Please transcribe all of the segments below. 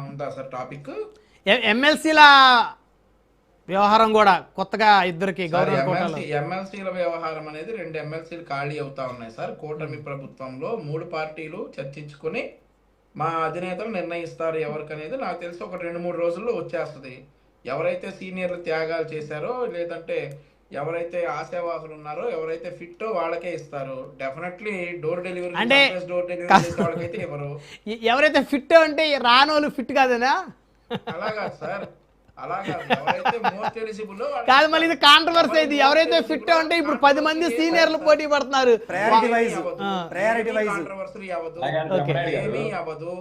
ఉందా sir topic? ఎమ్మెల్సీల వ్యవహారం కూడా కొత్తగా ఇద్దరికి గవర్నర్ కోటాలో ఎమ్మెల్సీల వ్యవహారం అనేది 2 ఎమ్మెల్సీలు ఖాళీ అవుతా ఉన్నాయి సార్. కూటమి ప్రభుత్వంలో 3 పార్టీలు చర్చించుకొని మా అధినేతలు నిర్ణయిస్తారు ఎవరికనేది. నాకు తెలిసి ఒక 2-3 రోజుల్లో వచ్చేస్తుంది. ఎవరైతే సీనియర్లు త్యాగాలు చేశారో, లేదంటే ఎవరైతే ఆశావాహులు ఉన్నారో, ఎవరైతే ఫిట్టో వాళ్ళకే ఇస్తారు. డెఫినెట్లీ డోర్ డెలివరీ అంటే డోర్ డెలివరీ చేసే వాళ్ళకైతే ఎవరు ఎవరైతే ఫిట్ అంటే రానోళ్ళు ఫిట్ కాదనా? అలాగా సార్, అలాగా ఎవరైతే మోస్ట్ ఎలిజిబుల్ కాదు, మళ్ళీ ఇది కాంట్రవర్సీ అయింది. ఎవరైతే ఫిట్ అంటే ఇప్పుడు 10 మంది సీనియర్లు పోటీ పడుతున్నారు. కాంట్రవర్సీ అవ్వదు, ఏమీ అవ్వదు.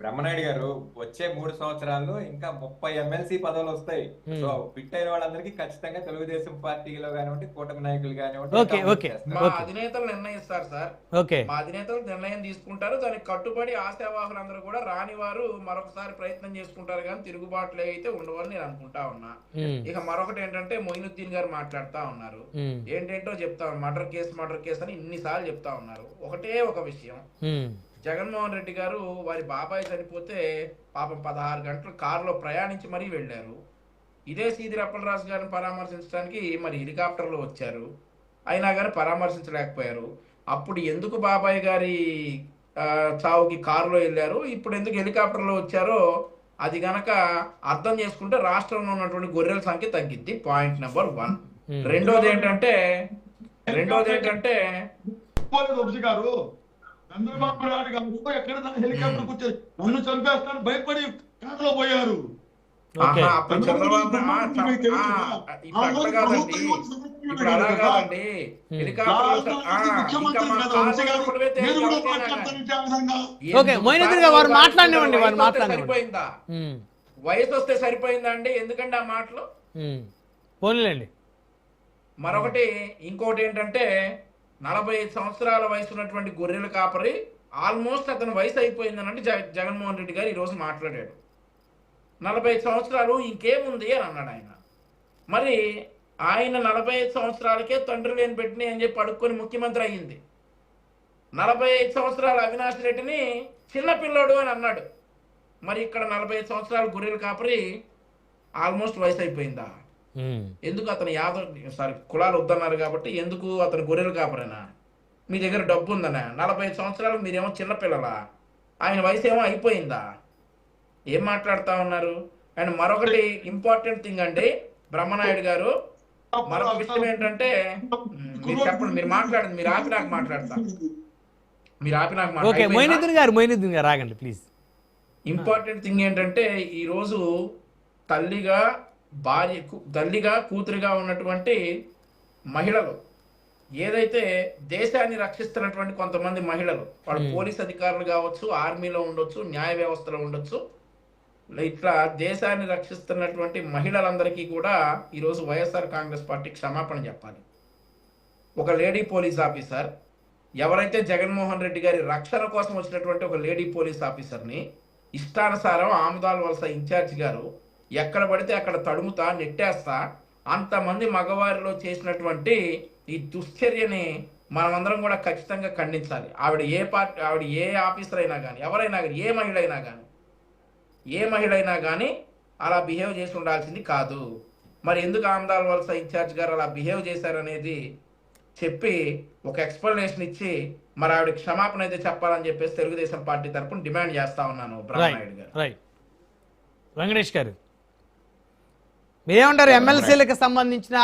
బ్రహ్మనాయుడు గారు వచ్చే 3 సంవత్సరాల్లో ఇంకా 30 ఎమ్మెల్సీ పదవులు వస్తాయి. సో ఫిట్ అయిన వాళ్ళందరికీ ఖచ్చితంగా తెలుగుదేశం పార్టీలో కానివ్వండి, కూటమి నాయకులు కానివ్వండి, మా అధినేతలు నిర్ణయిస్తారు సార్. మా అధినేతలు నిర్ణయం తీసుకుంటారు. దానికి కట్టుబడి ఆశావాహులందరూ కూడా రాని వారు మరొకసారి ప్రయత్నం చేసుకుంటారు, కానీ తిరుగుబాట్లు అయితే ఉండవని నేను అనుకుంటా ఉన్నా. ఇక మరొకటి ఏంటంటే, మొయినుద్దీన్ గారు మాట్లాడుతా ఉన్నారు. ఏంటేంటో చెప్తా, మర్డర్ కేసు అని ఇన్నిసార్లు చెప్తా ఉన్నారు. ఒకటే ఒక విషయం, జగన్మోహన్ రెడ్డి గారు వారి బాబాయ్ చనిపోతే పాపం 16 గంటలు కారులో ప్రయాణించి మరీ వెళ్ళారు. ఇదే సీదిరి అప్పలరాజు గారిని పరామర్శించడానికి మరి హెలికాప్టర్లో వచ్చారు. అయినా కానీ పరామర్శించలేకపోయారు. అప్పుడు ఎందుకు బాబాయ్ గారి చావుకి కారులో వెళ్ళారు, ఇప్పుడు ఎందుకు హెలికాప్టర్లో వచ్చారో అది గనక అర్థం చేసుకుంటే రాష్ట్రంలో ఉన్నటువంటి గొర్రెల సంఖ్య తగ్గిద్ది. Point number 1. రెండోది ఏంటంటే చంద్రబాబు నాయుడు గారు ఎక్కడ హెలికాప్టర్ కూర్చొని నన్ను చంపేస్తాను భయపడి కారులో పోయారు. సరిపోయిందా? వయసు వస్తే సరిపోయిందా అండి? ఎందుకంటే ఆ మాటలు పోనీలేండి. మరొకటి ఇంకోటి ఏంటంటే, 45 సంవత్సరాల వయసు ఉన్నటువంటి గొర్రెల కాపరి ఆల్మోస్ట్ అతని వయసు అయిపోయిందనంటే జగన్మోహన్ రెడ్డి గారు ఈరోజు మాట్లాడాడు. 45 సంవత్సరాలు ఇంకేముంది అని అన్నాడు ఆయన. మరి ఆయన 45 సంవత్సరాలకే తండ్రి లేని పెట్టిని అని చెప్పి అడుక్కొని ముఖ్యమంత్రి అయ్యింది. 45 సంవత్సరాల అవినాష్ రెడ్డిని చిన్నపిల్లోడు అని అన్నాడు. మరి ఇక్కడ 45 సంవత్సరాల గొర్రెల కాపరి ఆల్మోస్ట్ వయసు అయిపోయిందా? ఎందుకు అతను కులాలు వద్దన్నారు కాబట్టి ఎందుకు అతను గొర్రెలు కాపరేనా? మీ దగ్గర డబ్బు ఉందనా? 45 సంవత్సరాలు మీరేమో చిన్నపిల్లలా? ఆయన వయసు ఏమో అయిపోయిందా? ఏం మాట్లాడుతా ఉన్నారు? అండ్ మరొకటి ఇంపార్టెంట్ థింగ్ అండి, బ్రహ్మనాయుడు గారు, మరొక విషయం ఏంటంటే, మీరు చెప్పండి, మీరు మాట్లాడండి, మీరు ఆపి నాకు మాట్లాడతా, మీరు ఆపి నాకు మాట్లాడండి ప్లీజ్. ఇంపార్టెంట్ థింగ్ ఏంటంటే, ఈరోజు తల్లిగా కూతురిగా ఉన్నటువంటి మహిళలు, ఏదైతే దేశాన్ని రక్షిస్తున్నటువంటి కొంతమంది మహిళలు, వాళ్ళు పోలీస్ అధికారులు కావచ్చు, ఆర్మీలో ఉండొచ్చు, న్యాయ వ్యవస్థలో ఉండొచ్చు, ఇట్లా దేశాన్ని రక్షిస్తున్నటువంటి మహిళలందరికీ కూడా ఈరోజు వైఎస్ఆర్ కాంగ్రెస్ పార్టీ క్షమాపణ చెప్పాలి. ఒక లేడీ పోలీస్ ఆఫీసర్, ఎవరైతే జగన్మోహన్ రెడ్డి గారి రక్షణ కోసం వచ్చినటువంటి ఒక లేడీ పోలీస్ ఆఫీసర్ని ఇష్టానుసారం ఆముదాల వలస ఇన్ఛార్జ్ గారు ఎక్కడ పడితే అక్కడ తడుముతా నెట్టేస్తా అంతమంది మగవారిలో చేసినటువంటి ఈ దుశ్చర్యని మనమందరం కూడా ఖచ్చితంగా ఖండించాలి. ఆవిడ ఏ ఆఫీసర్ అయినా కానీ, ఎవరైనా కానీ, ఏ మహిళ అయినా కానీ అలా బిహేవ్ చేసి ఉండాల్సింది కాదు. మరి ఎందుకు ఆమదాల వలస ఇన్ఛార్జ్ గారు అలా బిహేవ్ చేశారనేది చెప్పి ఒక ఎక్స్ప్లెనేషన్ ఇచ్చి మరి ఆవిడ క్షమాపణ అయితే చెప్పాలని చెప్పేసి తెలుగుదేశం పార్టీ తరఫున డిమాండ్ చేస్తా ఉన్నాను. బ్రహ్మనాయుడు గారు. వెంకటేష్ గారు, మీరేమంటారు? ఎమ్మెల్సీలకు సంబంధించిన